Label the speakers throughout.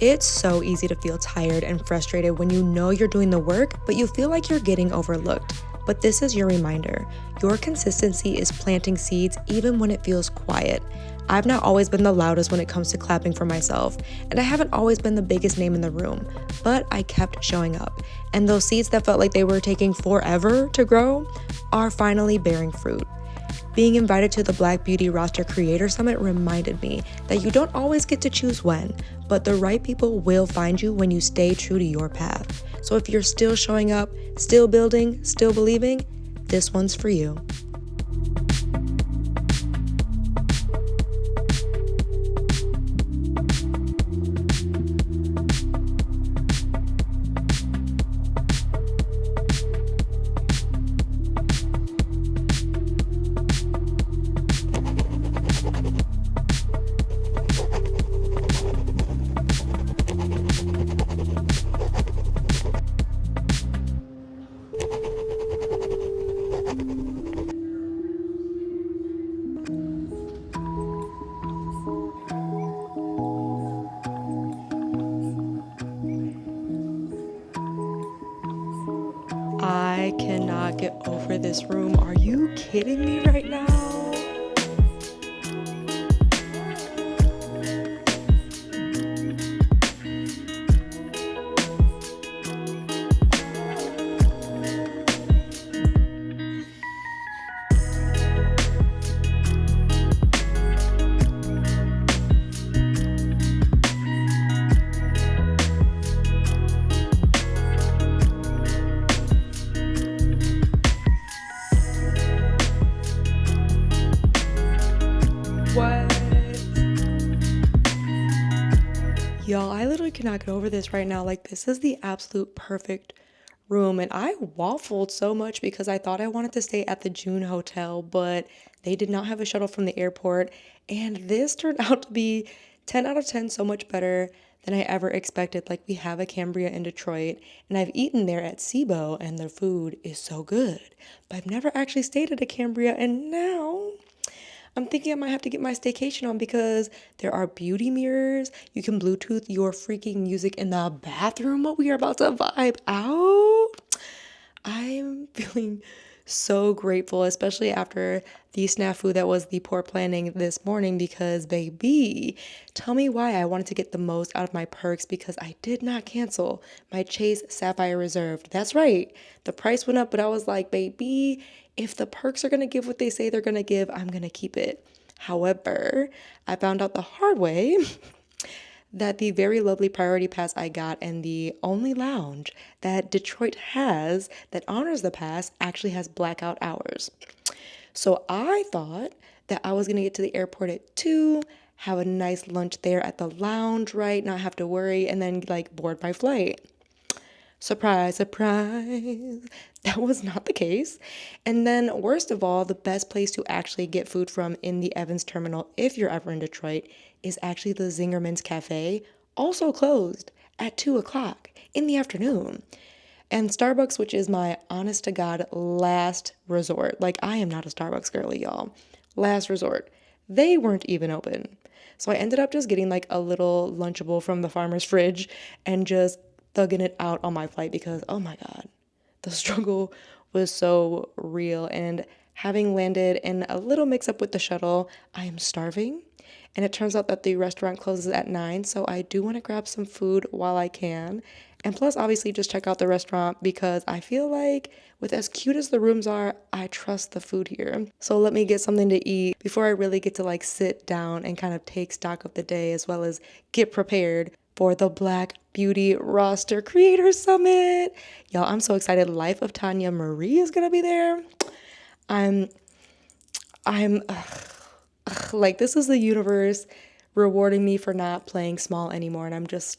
Speaker 1: It's so easy to feel tired and frustrated when you know you're doing the work, but you feel like you're getting overlooked. But this is your reminder. Your consistency is planting seeds even when it feels quiet. I've not always been the loudest when it comes to clapping for myself, and I haven't always been the biggest name in the room, but I kept showing up. And those seeds that felt like they were taking forever to grow are finally bearing fruit. Being invited to the Black Beauty Roster Creator Summit reminded me that you don't always get to choose when, but the right people will find you when you stay true to your path. So if you're still showing up, still building, still believing, this one's for you. I cannot get over this room. Are you kidding me right now? Y'all, I literally cannot get over this right now. Like, this is the absolute perfect room. And I waffled so much because I thought I wanted to stay at the June Hotel, but they did not have a shuttle from the airport. And this turned out to be 10 out of 10, so much better than I ever expected. Like, we have a Cambria in Detroit, and I've eaten there at SIBO, and the food is so good. But I've never actually stayed at a Cambria, and now I'm thinking I might have to get my staycation on because there are beauty mirrors. You can Bluetooth your freaking music in the bathroom. What we are about to vibe out. I'm feeling so grateful, especially after the snafu that was the poor planning this morning, because baby, tell me why I wanted to get the most out of my perks, because I did not cancel my Chase Sapphire Reserved. That's right. The price went up, but I was like, baby, if the perks are going to give what they say they're going to give, I'm going to keep it. However, I found out the hard way that the very lovely priority pass I got and the only lounge that Detroit has that honors the pass actually has blackout hours. So I thought that I was going to get to the airport at 2, have a nice lunch there at the lounge, right? Not have to worry, and then like board my flight. Surprise, surprise. That was not the case. And then worst of all, the best place to actually get food from in the Evans terminal, if you're ever in Detroit, is actually the Zingerman's Cafe, also closed at 2 o'clock in the afternoon. And Starbucks, which is my honest to God last resort. Like, I am not a Starbucks girly, y'all. Last resort. They weren't even open. So I ended up just getting like a little Lunchable from the farmer's fridge and just thugging it out on my flight because, oh my God, the struggle was so real. And having landed in a little mix up with the shuttle, I am starving. And it turns out that the restaurant closes at 9, so I do want to grab some food while I can. And plus, obviously, just check out the restaurant because I feel like with as cute as the rooms are, I trust the food here. So let me get something to eat before I really get to like sit down and kind of take stock of the day as well as get prepared for the Black Beauty Roster Creator Summit. Y'all, I'm so excited. Life of Tanya Marie is going to be there. I'm like, this is the universe rewarding me for not playing small anymore. And I'm just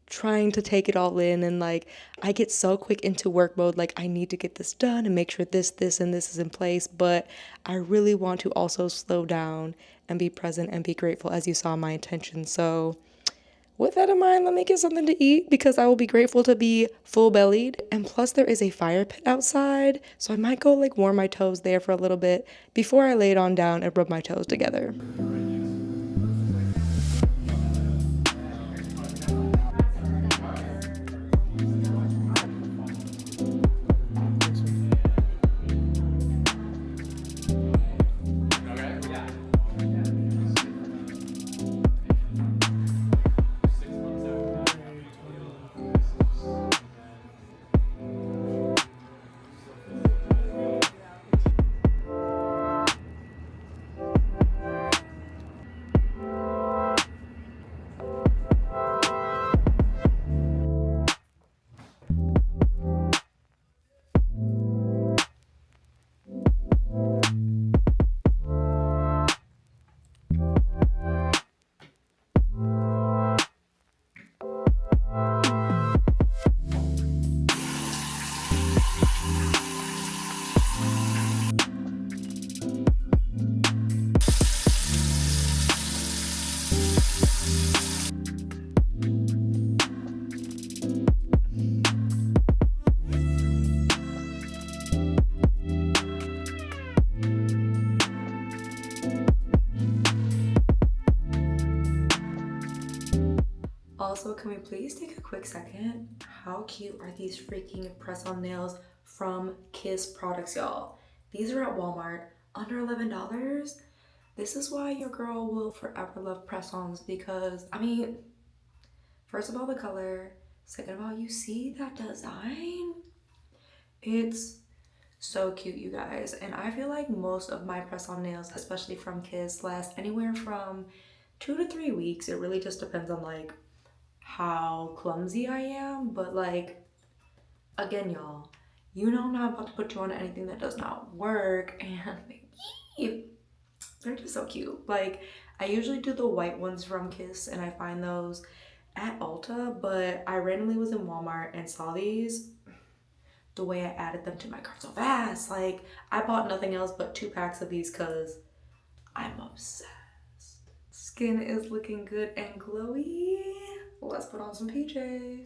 Speaker 1: trying to take it all in. And like, I get so quick into work mode. Like, I need to get this done and make sure this, and this is in place. But I really want to also slow down and be present and be grateful, as you saw my intention. So with that in mind, let me get something to eat because I will be grateful to be full bellied. And plus there is a fire pit outside. So I might go like warm my toes there for a little bit before I lay it on down and rub my toes together. Also, can we please take a quick second? How cute are these freaking press-on nails from Kiss Products, y'all? These are at Walmart, under $11. This is why your girl will forever love press-ons because, I mean, first of all, the color. Second of all, you see that design? It's so cute, you guys. And I feel like most of my press-on nails, especially from Kiss, last anywhere from 2 to 3 weeks. It really just depends on like how clumsy I am. But like, again, y'all, you know I'm not about to put you on anything that does not work. And they're just so cute. Like, I usually do the white ones from Kiss, and I find those at Ulta, but I randomly was in Walmart and saw these. The way I added them to my cart so fast. Like, I bought nothing else but 2 packs of these because I'm obsessed. Skin is looking good and glowy. Let's put on some PJs.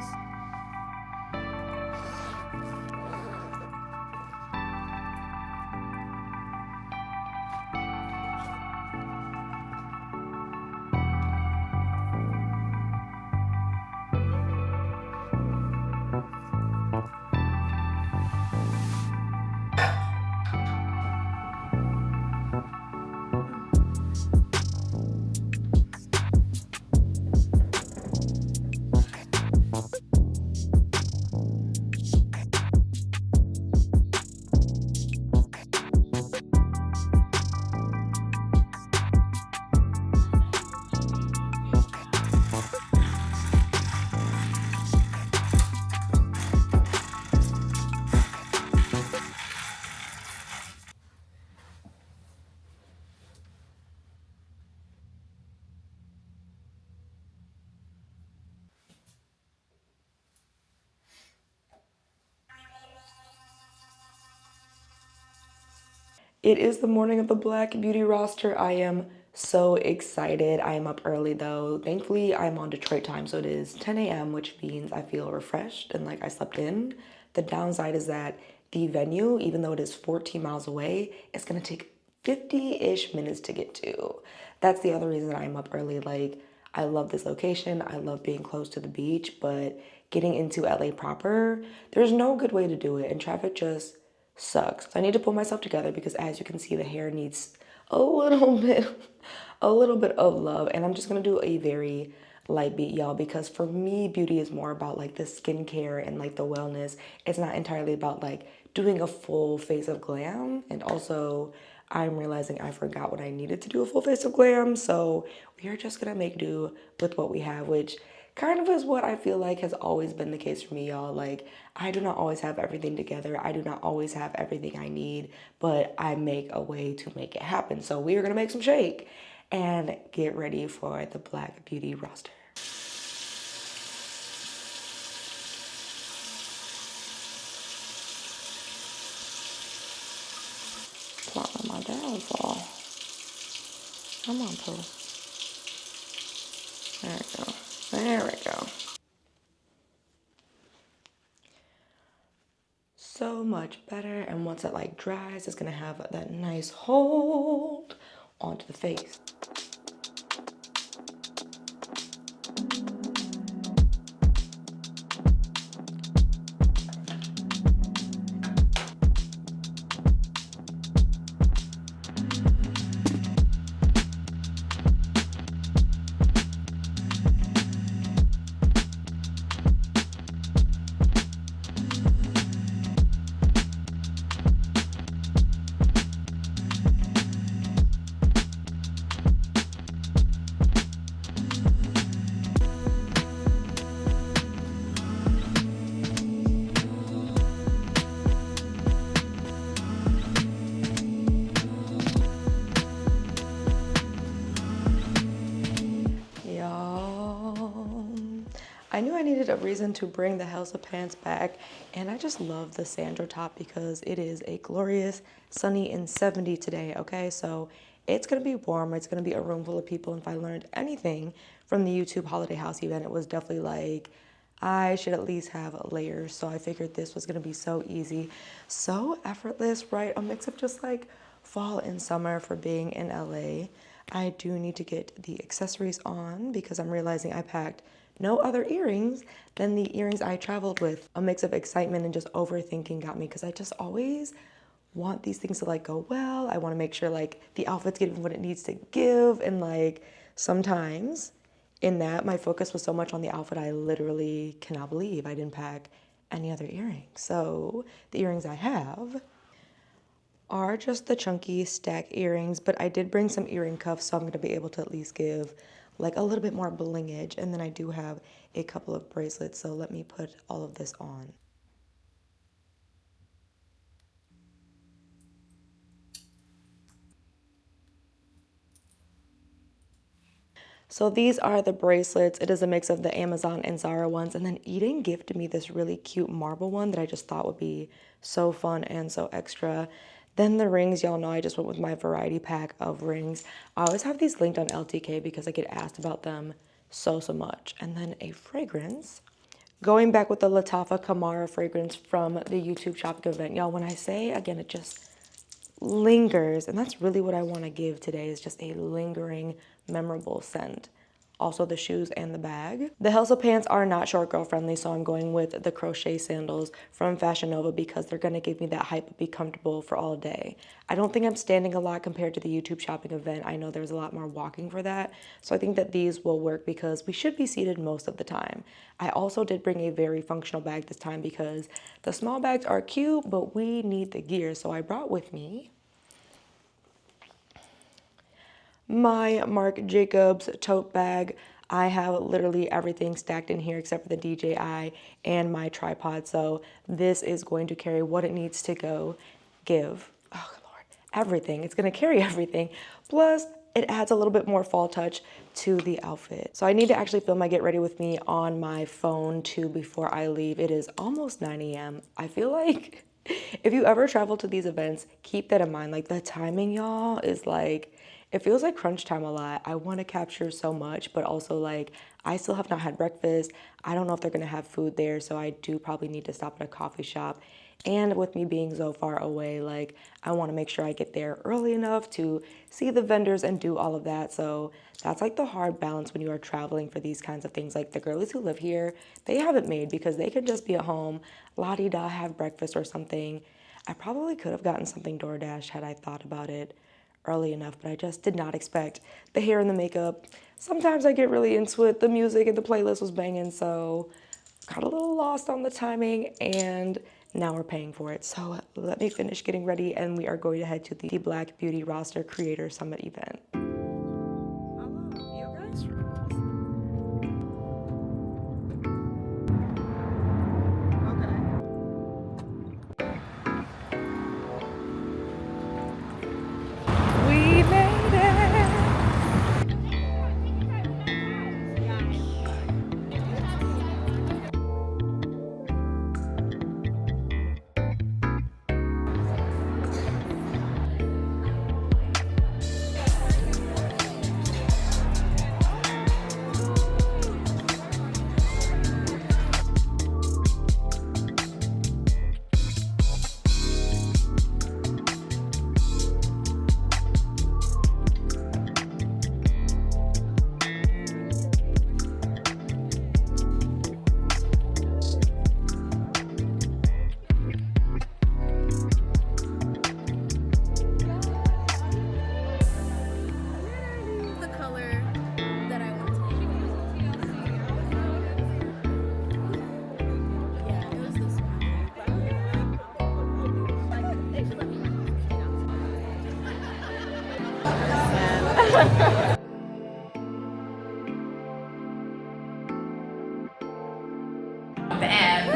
Speaker 1: It is the morning of the Black Beauty roster. I am so excited. I am up early though. Thankfully, I'm on Detroit time, so it is 10 a.m., which means I feel refreshed and like I slept in. The downside is that the venue, even though it is 14 miles away, it's gonna take 50-ish minutes to get to. That's the other reason I'm up early. Like, I love this location. I love being close to the beach, but getting into LA proper, there's no good way to do it, and traffic just sucks. I need to pull myself together because as you can see, the hair needs a little bit a little bit of love, and I'm just gonna do a very light beat, y'all, because for me beauty is more about like the skincare and like the wellness. It's not entirely about like doing a full face of glam. And also I'm realizing I forgot when I needed to do a full face of glam, so we are just gonna make do with what we have, which kind of is what I feel like has always been the case for me, y'all. Like, I do not always have everything together. I do not always have everything I need, but I make a way to make it happen. So we are gonna make some shake and get ready for the Black Beauty roster. Plot on my downfall. Come on, Pooh. There we go. There we go. So much better, and once it like dries, it's gonna have that nice hold onto the face. I knew I needed a reason to bring the House of Pants back, and I just love the Sandra top because it is a glorious sunny and 70 today, okay? So it's gonna be warm, it's gonna be a room full of people, and if I learned anything from the YouTube Holiday House event, it was definitely like, I should at least have layers, so I figured this was gonna be so easy, so effortless, right? A mix of just like fall and summer for being in LA. I do need to get the accessories on because I'm realizing I packed no other earrings than the earrings I traveled with. A mix of excitement and just overthinking got me because I just always want these things to like go well. I want to make sure like the outfit's getting what it needs to give, and like sometimes in that my focus was so much on the outfit I literally cannot believe I didn't pack any other earrings. So the earrings I have are just the chunky stack earrings, but I did bring some earring cuffs, so I'm going to be able to at least give like a little bit more blingage. And then I do have a couple of bracelets, so let me put all of this on. So these are the bracelets. It is a mix of the Amazon and Zara ones. And then Eden gifted me this really cute marble one that I just thought would be so fun and so extra. Then the rings, y'all know I just went with my variety pack of rings. I always have these linked on LTK because I get asked about them so much. And then a fragrance. Going back with the Lattafa Kamara fragrance from the YouTube shopping event. Y'all, when I say, again, it just lingers, and that's really what I want to give today, is just a lingering, memorable scent. Also the shoes and the bag. The Helsa pants are not short girl friendly, so I'm going with the crochet sandals from Fashion Nova because they're gonna give me that hype of be comfortable for all day. I don't think I'm standing a lot compared to the YouTube shopping event. I know there's a lot more walking for that, so I think that these will work because we should be seated most of the time. I also did bring a very functional bag this time because the small bags are cute, but we need the gear, so I brought with me my Marc Jacobs tote bag. I have literally everything stacked in here except for the DJI and my tripod. So this is going to carry what it needs to go give. Oh Lord, everything. It's gonna carry everything. Plus it adds a little bit more fall touch to the outfit. So I need to actually film my get ready with me on my phone too before I leave. It is almost 9 a.m. I feel like if you ever travel to these events, keep that in mind. Like the timing, y'all, is like, it feels like crunch time a lot. I want to capture so much, but also like I still have not had breakfast. I don't know if they're gonna have food there, so I do probably need to stop at a coffee shop. And with me being so far away, like I want to make sure I get there early enough to see the vendors and do all of that. So that's like the hard balance when you are traveling for these kinds of things. Like the girlies who live here, they have it made because they could just be at home, la-di-da, have breakfast or something. I probably could have gotten something DoorDash had I thought about it early enough, but I just did not expect the hair and the makeup. Sometimes I get really into it. The music and the playlist was banging, so got a little lost on the timing, and now we're paying for it. So let me finish getting ready, and we are going to head to the Black Beauty Roster Creator Summit event. We made it!
Speaker 2: Bad.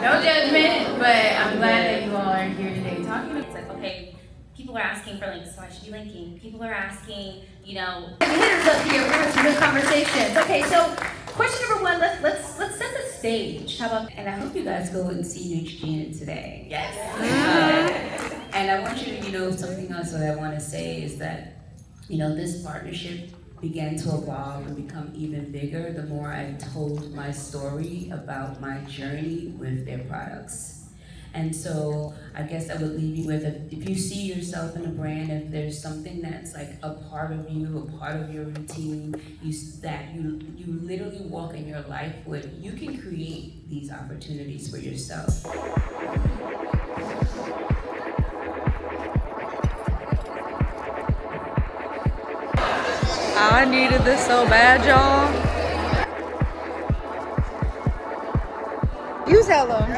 Speaker 2: No judgment, but I'm glad that you all are here today talking. It's like, okay, people are asking for links, so I should be linking. People are asking, you know. Hitters up here, we're having some good conversations. Okay, so question number one, let's set the stage. How about? And I hope you guys go and see Neutrogena today. Yes. And I want you to, something else that I want to say is that, this partnership began to evolve and become even bigger the more I told my story about my journey with their products.
Speaker 3: And so I guess I would leave you with, if you see yourself in a brand, if there's something that's like a part of you, a part of your routine, that you literally walk in your life with, you can create these opportunities for yourself.
Speaker 1: I needed this so bad, y'all. You tell them.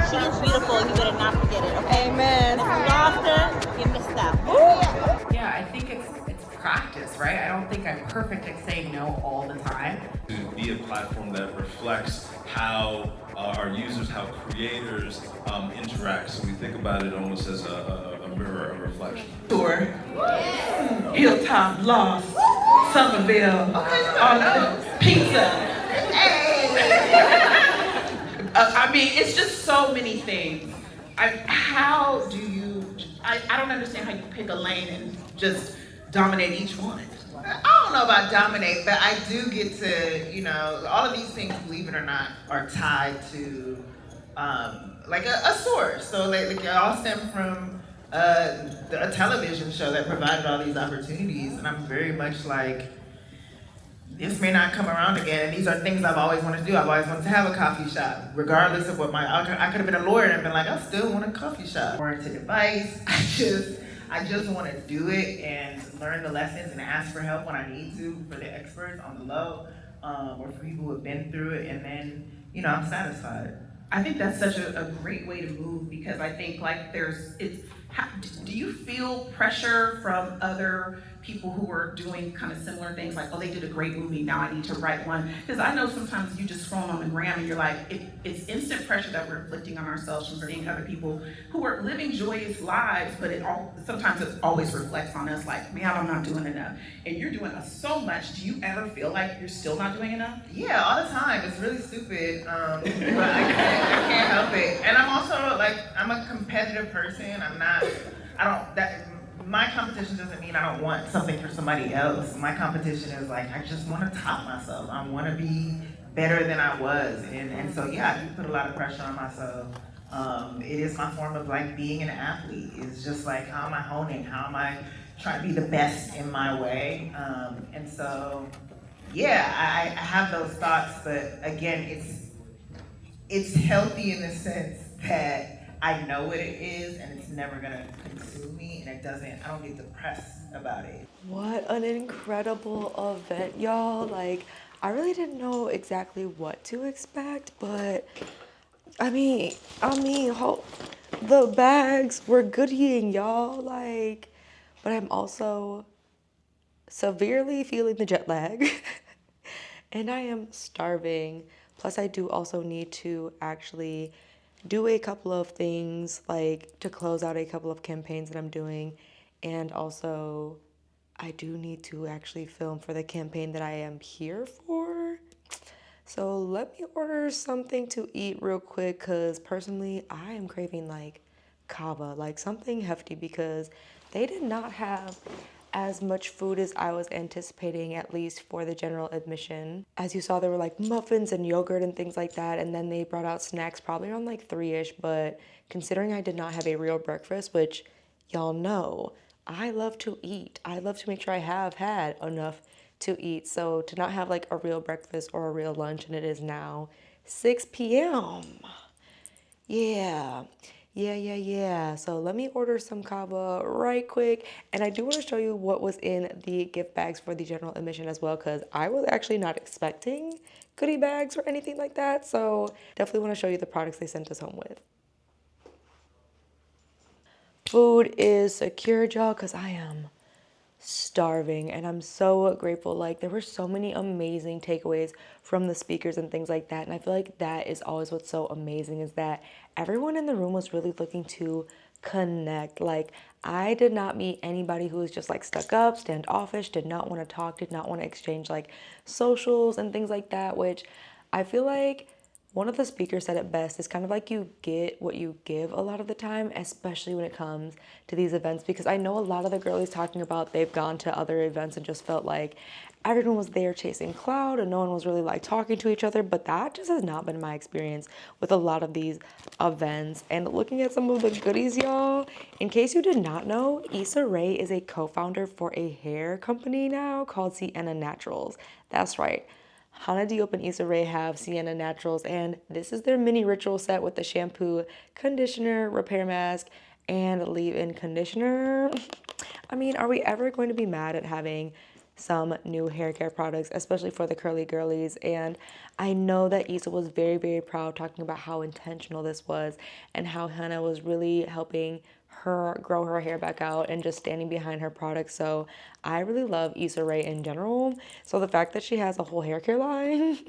Speaker 4: She is beautiful. You better not forget it, okay?
Speaker 1: Amen.
Speaker 4: And if you lost her, you missed out.
Speaker 5: Yeah, I think it's practice, right? I don't think I'm perfect at saying no all the time.
Speaker 6: To be a platform that reflects how our users, how creators interact. So we think about it almost as a mirror, a reflection.
Speaker 7: Tour, Hilltop, Lost, Somerville, Pizza. I mean, it's just so many things. How do you, I don't understand how you pick a lane and just dominate each one.
Speaker 8: I don't know about dominate, but I do get to, you know, all of these things, believe it or not, are tied to like a source. So like all stem from a television show that provided all these opportunities, and I'm very much like, this may not come around again, and these are things I've always wanted to do. I've always wanted to have a coffee shop, regardless of what I could have been a lawyer and been like, I still want a coffee shop. Warranted advice, I just want to do it and learn the lessons and ask for help when I need to for the experts on the low, or for people who have been through it, and then, you know, I'm satisfied.
Speaker 7: I think that's such a great way to move, because I think like do you feel pressure from other people who are doing kind of similar things, like, oh, they did a great movie, now I need to write one? Because I know sometimes you just scroll on the gram and you're like, it's instant pressure that we're inflicting on ourselves from seeing other people who are living joyous lives, but sometimes it always reflects on us like, man, I'm not doing enough. And you're doing so much. Do you ever feel like you're still not doing enough?
Speaker 8: Yeah, all the time. It's really stupid, but I can't help it. And I'm also like, I'm a competitive person. My competition doesn't mean I don't want something for somebody else. My competition is like, I just want to top myself. I want to be better than I was. And so, yeah, I do put a lot of pressure on myself. It is my form of like being an athlete. It's just like, how am I honing? How am I trying to be the best in my way? And so, yeah, I have those thoughts, but again, it's healthy in the sense that I know what it is, and it's never gonna consume me, and I don't get depressed about it.
Speaker 1: What an incredible event, y'all. Like, I really didn't know exactly what to expect, but I mean, the bags were goodieing, y'all. Like, but I'm also severely feeling the jet lag and I am starving. Plus, I do also need to actually do a couple of things, like to close out a couple of campaigns that I'm doing. And also, I do need to actually film for the campaign that I am here for. So let me order something to eat real quick, because personally, I am craving like kava, like something hefty, because they did not have as much food as I was anticipating, at least for the general admission. As you saw, there were like muffins and yogurt and things like that, and then they brought out snacks probably around like 3-ish, but considering I did not have a real breakfast, which y'all know, I love to eat. I love to make sure I have had enough to eat. So to not have like a real breakfast or a real lunch, and it is now 6 p.m. Yeah. So let me order some kava right quick. And I do want to show you what was in the gift bags for the general admission as well, because I was actually not expecting goodie bags or anything like that. So definitely want to show you the products they sent us home with. Food is secured, y'all, because I am starving, and I'm so grateful. Like, there were so many amazing takeaways from the speakers and things like that, and I feel like that is always what's so amazing, is that everyone in the room was really looking to connect. Like, I did not meet anybody who was just like stuck up, standoffish, did not want to talk, did not want to exchange like socials and things like that, which I feel like one of the speakers said it best. It's kind of like you get what you give a lot of the time, especially when it comes to these events, because I know a lot of the girlies talking about they've gone to other events and just felt like everyone was there chasing cloud and no one was really like talking to each other, but that just has not been my experience with a lot of these events. And looking at some of the goodies, y'all, in case you did not know, Issa Rae is a co-founder for a hair company now called Sienna Naturals. That's right. Hana Diop and Issa Rae have Sienna Naturals, and this is their mini ritual set with the shampoo, conditioner, repair mask, and leave-in conditioner. I mean, are we ever going to be mad at having some new hair care products, especially for the curly girlies? And I know that Issa was very, very proud talking about how intentional this was and how Hannah was really helping her grow her hair back out and just standing behind her products. So I really love Issa Rae in general. So the fact that she has a whole hair care line,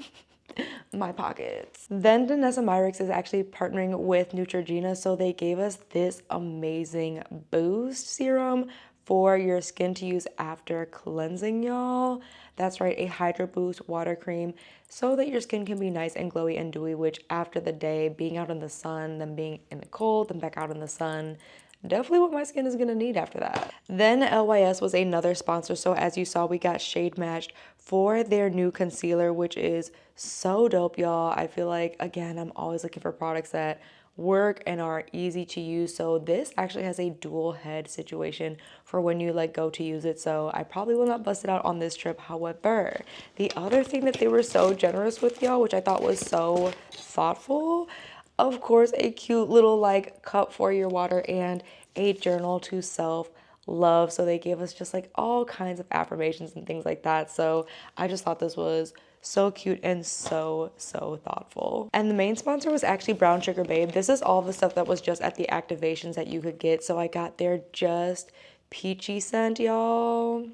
Speaker 1: my pockets. Then Danessa Myricks is actually partnering with Neutrogena, so they gave us this amazing boost serum for your skin to use after cleansing, y'all. That's right, a Hydro Boost water cream so that your skin can be nice and glowy and dewy, which after the day, being out in the sun, then being in the cold, then back out in the sun, definitely what my skin is gonna need after that. Then LYS was another sponsor, so as you saw, we got shade matched for their new concealer, which is so dope, y'all. I feel like, again, I'm always looking for products that work and are easy to use. So this actually has a dual head situation for when you like go to use it. So I probably will not bust it out on this trip. However, the other thing that they were so generous with, y'all, which I thought was so thoughtful, of course, a cute little like cup for your water and a journal to self love. So they gave us just like all kinds of affirmations and things like that. So I just thought this was so cute and so thoughtful. And the main sponsor was actually Brown Sugar Babe. This is all the stuff that was just at the activations that you could get. So I got their Just Peachy scent, y'all.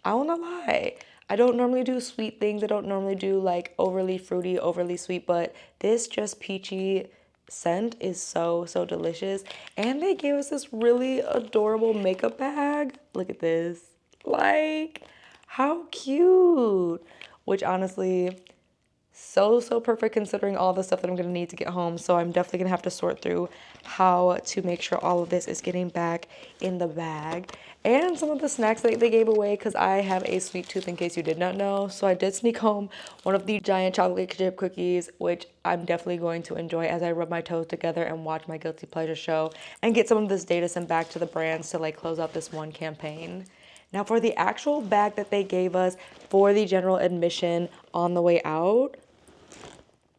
Speaker 1: I will not lie, I don't normally do sweet things. I don't normally do like overly fruity, overly sweet, but this Just Peachy scent is so delicious. And they gave us this really adorable makeup bag. Look at this. Like, how cute. Which honestly, so perfect considering all the stuff that I'm gonna need to get home. So I'm definitely gonna have to sort through how to make sure all of this is getting back in the bag. And some of the snacks that they gave away, because I have a sweet tooth in case you did not know. So I did sneak home one of the giant chocolate chip cookies, which I'm definitely going to enjoy as I rub my toes together and watch my guilty pleasure show and get some of this data sent back to the brands to like close out this one campaign. Now for the actual bag that they gave us for the general admission on the way out,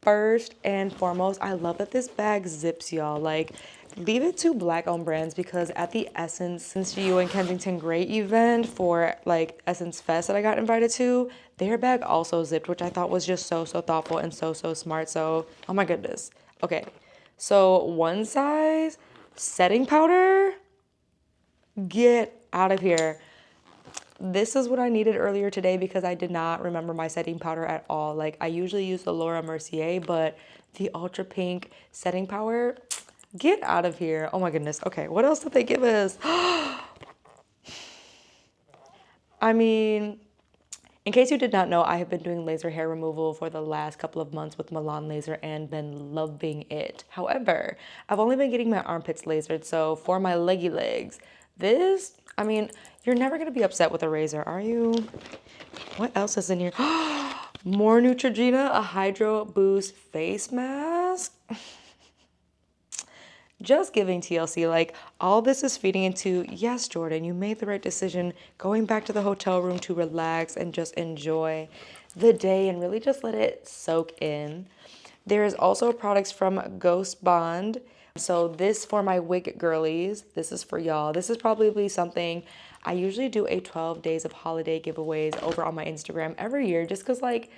Speaker 1: first and foremost, I love that this bag zips, y'all. Like, leave it to Black-owned brands, because at the Essence GU and Kensington Great event for like Essence Fest that I got invited to, their bag also zipped, which I thought was just so thoughtful and so smart. So, oh my goodness. Okay, so one size setting powder, get out of here. This is what I needed earlier today because I did not remember my setting powder at all. Like, I usually use the Laura Mercier, but the Ultra Pink setting powder, get out of here. Oh my goodness. Okay, what else did they give us? I mean, in case you did not know, I have been doing laser hair removal for the last couple of months with Milan Laser and been loving it. However, I've only been getting my armpits lasered, so for my leggy legs, this, I mean, you're never gonna be upset with a razor, are you? What else is in here? More Neutrogena, a Hydro Boost face mask. Just giving TLC, like, all this is feeding into, yes, Jordan, you made the right decision going back to the hotel room to relax and just enjoy the day and really just let it soak in. There is also products from Ghost Bond. So this for my wig girlies, this is for y'all. This is probably something I usually do a 12 days of holiday giveaways over on my Instagram every year, just because like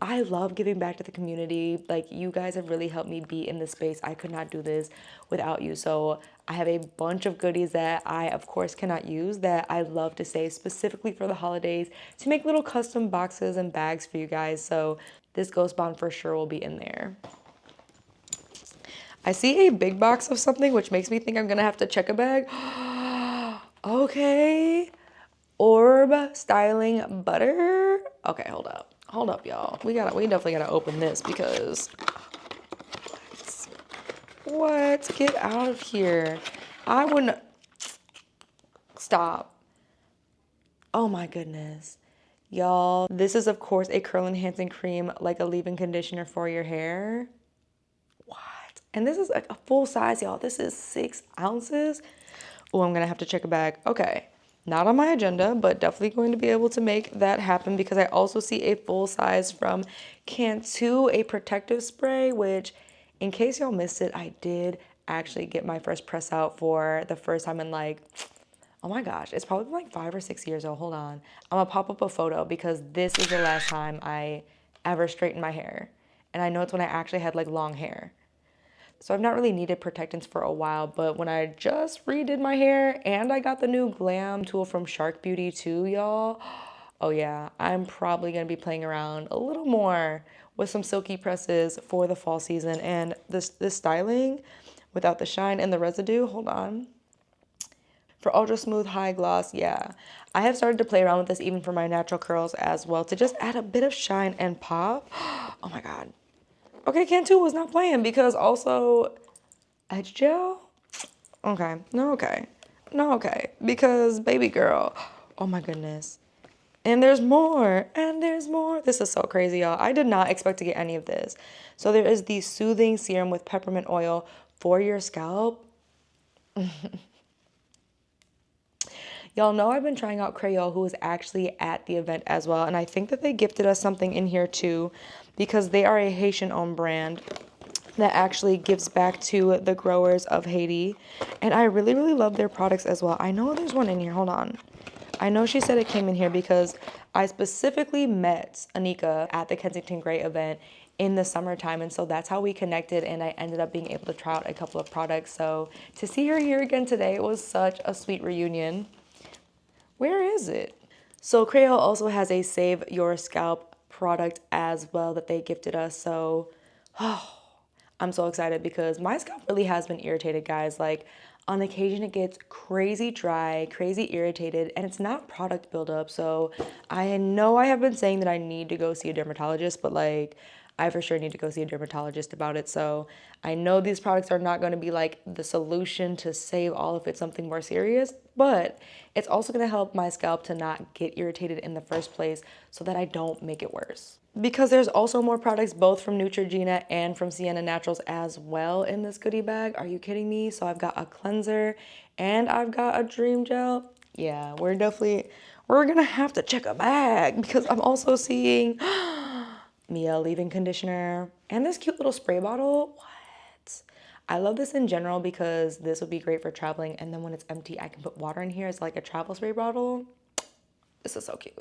Speaker 1: I love giving back to the community. Like, you guys have really helped me be in this space. I could not do this without you. So I have a bunch of goodies that I, of course, cannot use that I love to save specifically for the holidays to make little custom boxes and bags for you guys. So this Ghost Bond for sure will be in there. I see a big box of something, which makes me think I'm gonna have to check a bag. Okay. Orb styling butter. Okay, hold up, y'all. We definitely gotta open this because what? Get out of here. I wouldn't. Stop. Oh my goodness. Y'all, this is of course a curl enhancing cream, like a leave-in conditioner for your hair. What? And this is like a full size, y'all. This is 6 ounces. Oh, I'm gonna have to check a bag. Okay, not on my agenda, but definitely going to be able to make that happen because I also see a full size from Cantu, a protective spray, which in case y'all missed it, I did actually get my first press out for the first time in like, oh my gosh, it's probably like 5 or 6 years old. Hold on. I'm gonna pop up a photo because this is the last time I ever straightened my hair. And I know it's when I actually had like long hair. So I've not really needed protectants for a while, but when I just redid my hair and I got the new glam tool from Shark Beauty too, y'all. Oh yeah, I'm probably gonna be playing around a little more with some silky presses for the fall season. And this styling without the shine and the residue, hold on. For ultra smooth high gloss, yeah. I have started to play around with this even for my natural curls as well to just add a bit of shine and pop. Oh my God. Okay, Cantu was not playing because also edge gel? Okay, no okay. No okay. Because baby girl, oh my goodness. And there's more, and there's more. This is so crazy, y'all. I did not expect to get any of this. So there is the soothing serum with peppermint oil for your scalp. Y'all know I've been trying out Creole, who was actually at the event as well. And I think that they gifted us something in here too, because they are a Haitian-owned brand that actually gives back to the growers of Haiti. And I really, really love their products as well. I know there's one in here. Hold on. I know she said it came in here because I specifically met Anika at the Kensington Grey event in the summertime, and so that's how we connected, and I ended up being able to try out a couple of products. So to see her here again today, it was such a sweet reunion. Where is it? So Creole also has a Save Your Scalp product as well that they gifted us. So, I'm so excited because my scalp really has been irritated, guys. Like, on occasion it gets crazy dry, crazy irritated, and it's not product buildup. So I know I have been saying that I need to go see a dermatologist, but like, I for sure need to go see a dermatologist about it. So I know these products are not going to be like the solution to save all if it's something more serious, but it's also going to help my scalp to not get irritated in the first place so that I don't make it worse. Because there's also more products both from Neutrogena and from Sienna Naturals as well in this goodie bag. Are you kidding me? So I've got a cleanser and I've got a dream gel. Yeah, we're gonna have to check a bag because I'm also seeing Mia leave-in conditioner and this cute little spray bottle. What? I love this in general because this would be great for traveling, and then when it's empty I can put water in here as like a travel spray bottle. This is so cute.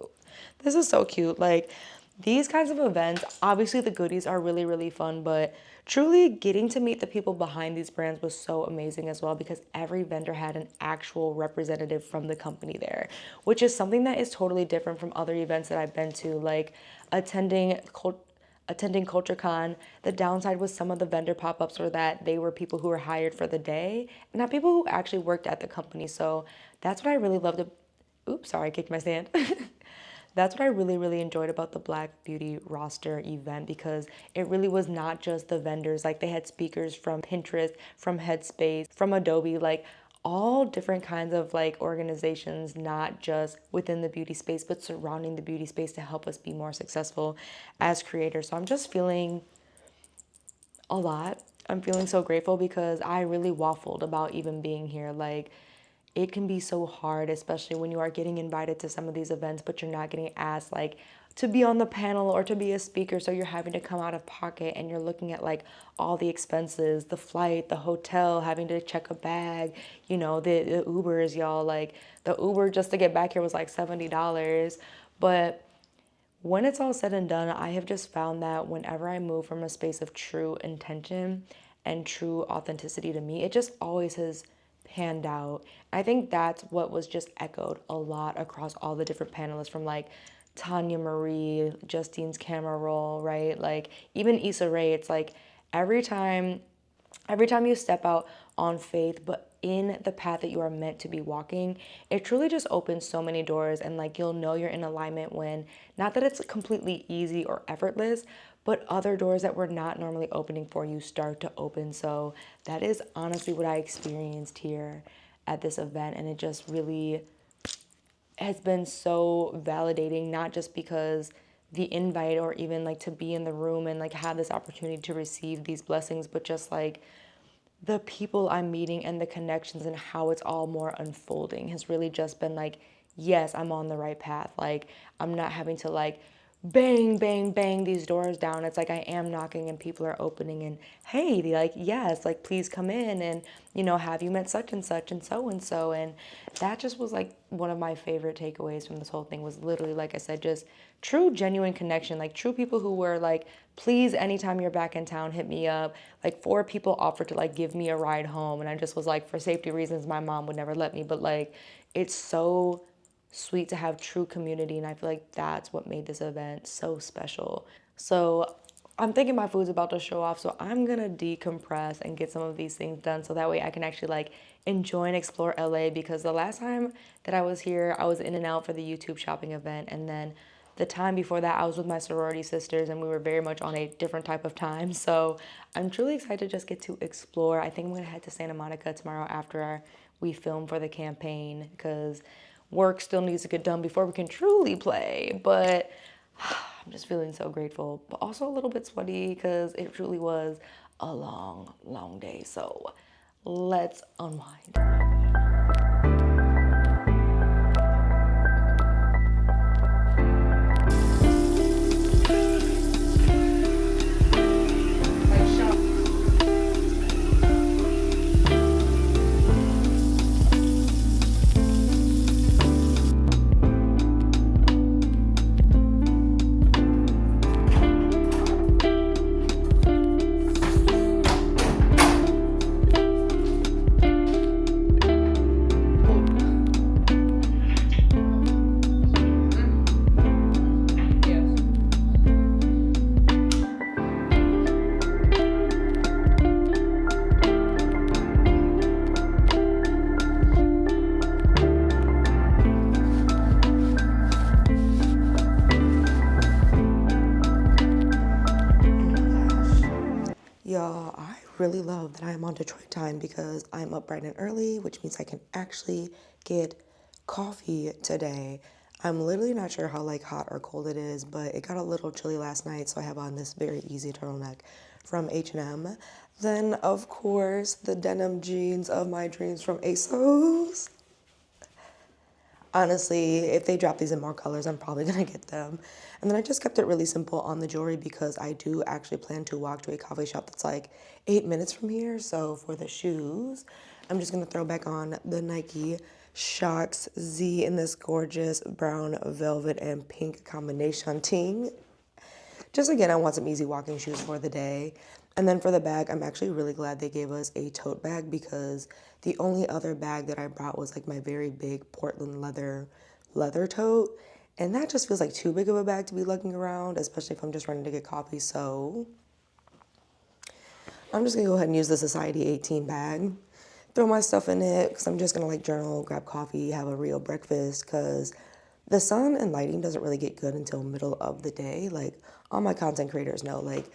Speaker 1: This is so cute. Like, these kinds of events, obviously the goodies are really, really fun, but truly getting to meet the people behind these brands was so amazing as well because every vendor had an actual representative from the company there, which is something that is totally different from other events that I've been to, like attending CultureCon. The downside with some of the vendor pop-ups were that they were people who were hired for the day, not people who actually worked at the company. So that's what I really loved. Oops, sorry, I kicked my stand. That's what I really, really enjoyed about the Black Beauty roster event because it really was not just the vendors. Like, they had speakers from Pinterest, from Headspace, from Adobe, like all different kinds of like organizations, not just within the beauty space, but surrounding the beauty space to help us be more successful as creators. So I'm just feeling a lot. I'm feeling so grateful because I really waffled about even being here. Like, it can be so hard, especially when you are getting invited to some of these events, but you're not getting asked like to be on the panel or to be a speaker. So you're having to come out of pocket and you're looking at like all the expenses, the flight, the hotel, having to check a bag, you know, the Ubers, y'all. Like, the Uber just to get back here was like $70. But when it's all said and done, I have just found that whenever I move from a space of true intention and true authenticity to me, it just always has panned out. I think that's what was just echoed a lot across all the different panelists, from like Tanya Marie, Justine's camera roll, right? Like even Issa Rae, it's like every time you step out on faith, but in the path that you are meant to be walking, it truly just opens so many doors. And like, you'll know you're in alignment when, not that it's completely easy or effortless, but other doors that were not normally opening for you start to open. So that is honestly what I experienced here at this event. And it just really, has been so validating, not just because the invite or even like to be in the room and like have this opportunity to receive these blessings, but just like the people I'm meeting and the connections and how it's all more unfolding has really just been like, yes, I'm on the right path. Like, I'm not having to like bang, bang, bang these doors down. It's like I am knocking and people are opening and, hey, they like, yes, like, please come in and, you know, have you met such and such and so and so. And that just was like one of my favorite takeaways from this whole thing was literally, like I said, just true, genuine connection, like true people who were like, please, anytime you're back in town, hit me up. Like 4 people offered to like give me a ride home. And I just was like, for safety reasons, my mom would never let me, but like, it's so sweet to have true community, and I feel like that's what made this event so special. So I'm thinking my food's about to show off, so I'm gonna decompress and get some of these things done so that way I can actually like enjoy and explore LA, because the last time that I was here, I was in and out for the YouTube shopping event, and then the time before that, I was with my sorority sisters and we were very much on a different type of time. So I'm truly excited to just get to explore. I think I'm gonna head to Santa Monica tomorrow after we film for the campaign, because work still needs to get done before we can truly play. But I'm just feeling so grateful, but also a little bit sweaty because it truly was a long, long day. So let's unwind. Y'all, I really love that I am on Detroit time because I'm up bright and early, which means I can actually get coffee today. I'm literally not sure how like hot or cold it is, but it got a little chilly last night, so I have on this very easy turtleneck from H&M. Then, of course, the denim jeans of my dreams from ASOS. Honestly, if they drop these in more colors, I'm probably gonna get them. And then I just kept it really simple on the jewelry because I do actually plan to walk to a coffee shop that's like 8 minutes from here. So for the shoes, I'm just gonna throw back on the Nike Shox Z in this gorgeous brown velvet and pink combination ting. Just again, I want some easy walking shoes for the day. And then for the bag, I'm actually really glad they gave us a tote bag because the only other bag that I brought was like my very big Portland leather tote. And that just feels like too big of a bag to be lugging around, especially if I'm just running to get coffee. So I'm just gonna go ahead and use the Society 18 bag, throw my stuff in it because I'm just gonna like journal, grab coffee, have a real breakfast because the sun and lighting doesn't really get good until middle of the day. Like all my content creators know, like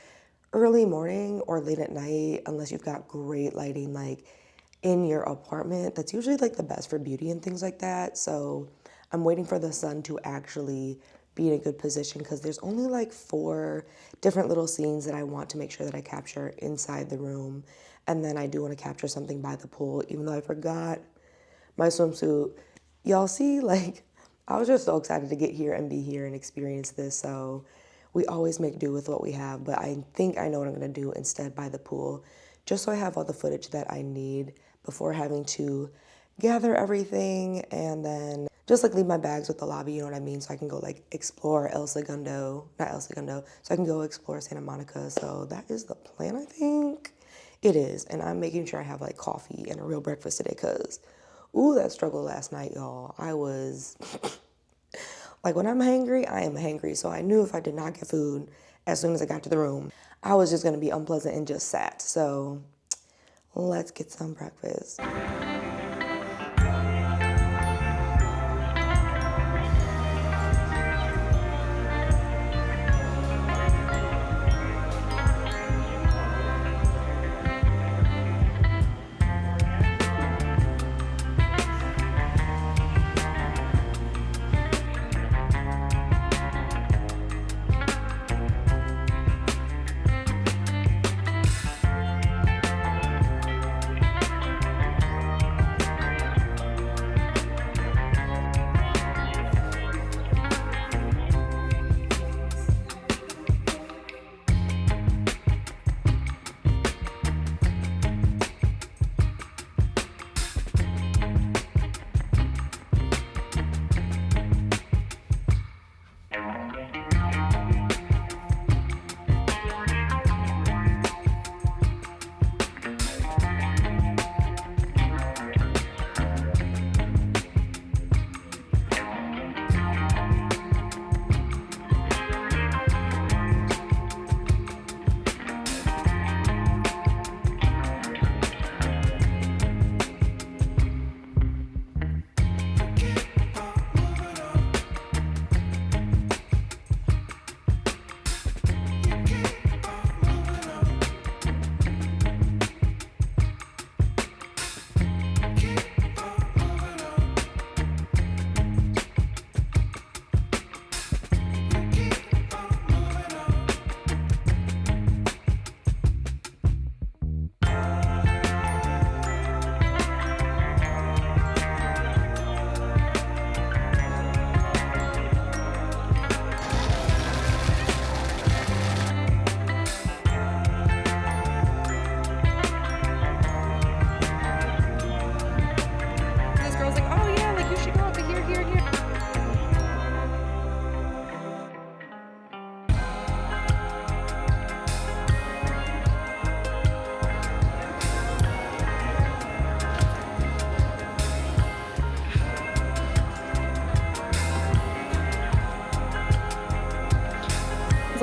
Speaker 1: early morning or late at night, unless you've got great lighting like in your apartment, that's usually like the best for beauty and things like that. So I'm waiting for the sun to actually be in a good position because there's only like 4 different little scenes that I want to make sure that I capture inside the room. And then I do want to capture something by the pool, even though I forgot my swimsuit. Y'all see, like, I was just so excited to get here and be here and experience this. So we always make do with what we have, but I think I know what I'm gonna do instead by the pool, just so I have all the footage that I need before having to gather everything and then just like leave my bags with the lobby, you know what I mean? So I can go like explore so I can go explore Santa Monica. So that is the plan, I think. It is, and I'm making sure I have like coffee and a real breakfast today because, ooh, that struggle last night, y'all. I was, like when I'm hangry, I am hangry. So I knew if I did not get food as soon as I got to the room, I was just gonna be unpleasant and just sat. So let's get some breakfast.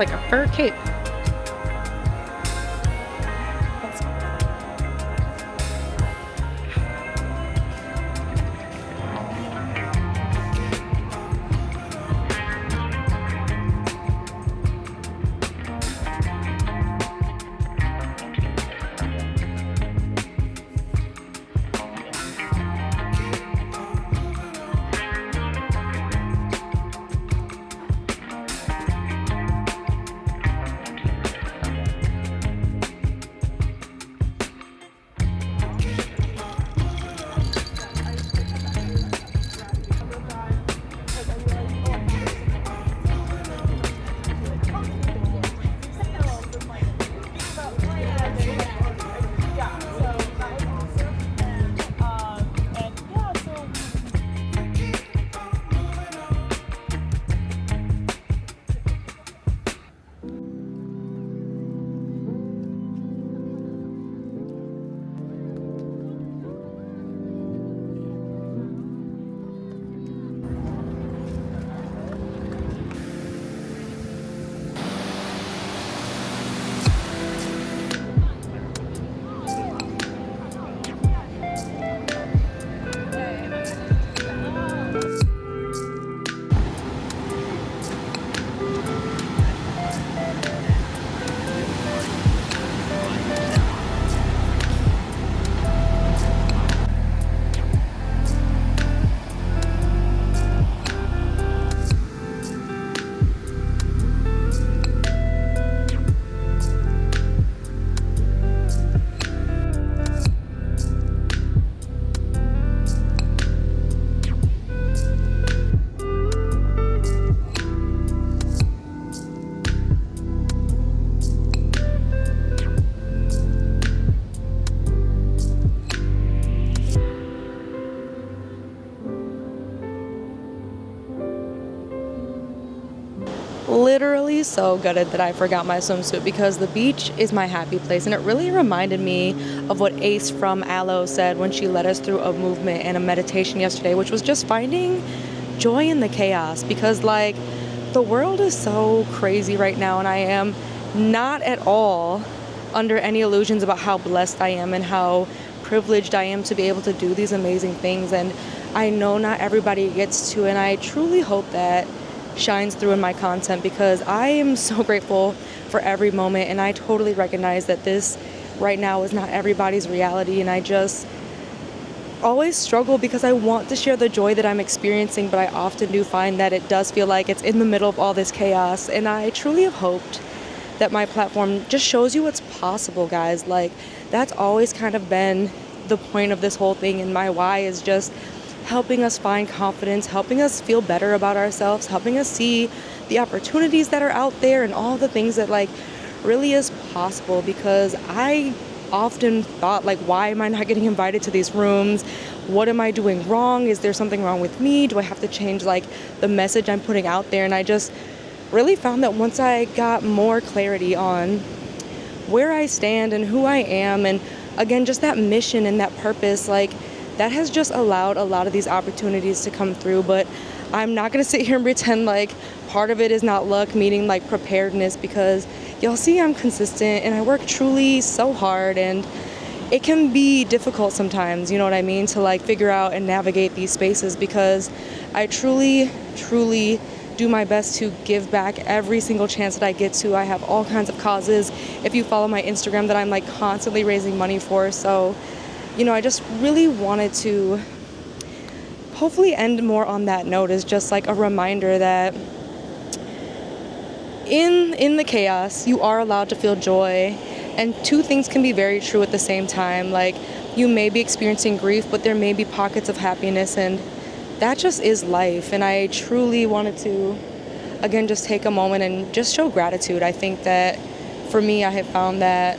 Speaker 1: It's like a fur cape. Literally so gutted that I forgot my swimsuit because the beach is my happy place, and it really reminded me of what Ace from Aloe said when she led us through a movement and a meditation yesterday, which was just finding joy in the chaos, because like the world is so crazy right now, and I am not at all under any illusions about how blessed I am and how privileged I am to be able to do these amazing things. And I know not everybody gets to, and I truly hope that shines through in my content, because I am so grateful for every moment, and I totally recognize that this right now is not everybody's reality, and I just always struggle because I want to share the joy that I'm experiencing, but I often do find that it does feel like it's in the middle of all this chaos. And I truly have hoped that my platform just shows you what's possible, guys. Like, that's always kind of been the point of this whole thing, and my why is just helping us find confidence, helping us feel better about ourselves, helping us see the opportunities that are out there and all the things that like really is possible. Because I often thought, like, why am I not getting invited to these rooms? What am I doing wrong? Is there something wrong with me? Do I have to change like the message I'm putting out there? And I just really found that once I got more clarity on where I stand and who I am, and again, just that mission and that purpose, like, that has just allowed a lot of these opportunities to come through. But I'm not gonna sit here and pretend like part of it is not luck, meaning like preparedness, because y'all see I'm consistent and I work truly so hard, and it can be difficult sometimes, you know what I mean, to like figure out and navigate these spaces, because I truly do my best to give back every single chance that I get to. I have all kinds of causes, if you follow my Instagram, that I'm like constantly raising money for. So, you know, I just really wanted to hopefully end more on that note, as just like a reminder that in the chaos, you are allowed to feel joy. And two things can be very true at the same time. Like, you may be experiencing grief, but there may be pockets of happiness, and that just is life. And I truly wanted to, again, just take a moment and just show gratitude. I think that for me, I have found that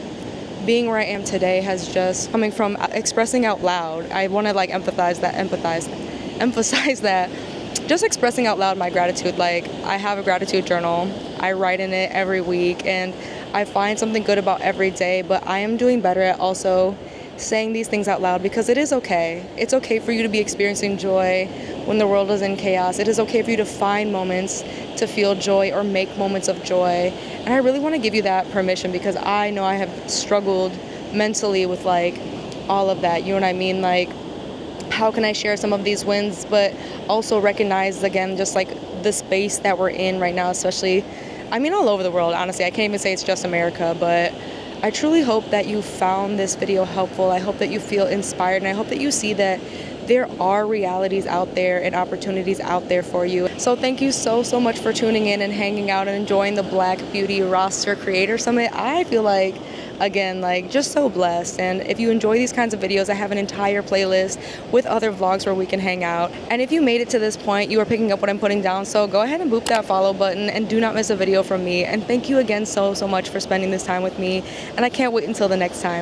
Speaker 1: being where I am today has just coming from expressing out loud. I want to like emphasize that, just expressing out loud my gratitude. Like, I have a gratitude journal. I write in it every week, and I find something good about every day, but I am doing better at also saying these things out loud, because it is okay. It's okay for you to be experiencing joy when the world is in chaos. It is okay for you to find moments to feel joy or make moments of joy. And I really want to give you that permission because I know I have struggled mentally with like all of that. You know what I mean? Like, how can I share some of these wins, but also recognize again, just like the space that we're in right now, especially, I mean, all over the world, honestly. I can't even say it's just America, but I truly hope that you found this video helpful. I hope that you feel inspired, and I hope that you see that there are realities out there and opportunities out there for you. So thank you so much for tuning in and hanging out and enjoying the Black Beauty Roster Creator Summit. I feel like, again, like just so blessed. And if you enjoy these kinds of videos, I have an entire playlist with other vlogs where we can hang out. And if you made it to this point, you are picking up what I'm putting down, so go ahead and boop that follow button and do not miss a video from me. And thank you again so much for spending this time with me, and I can't wait until the next time.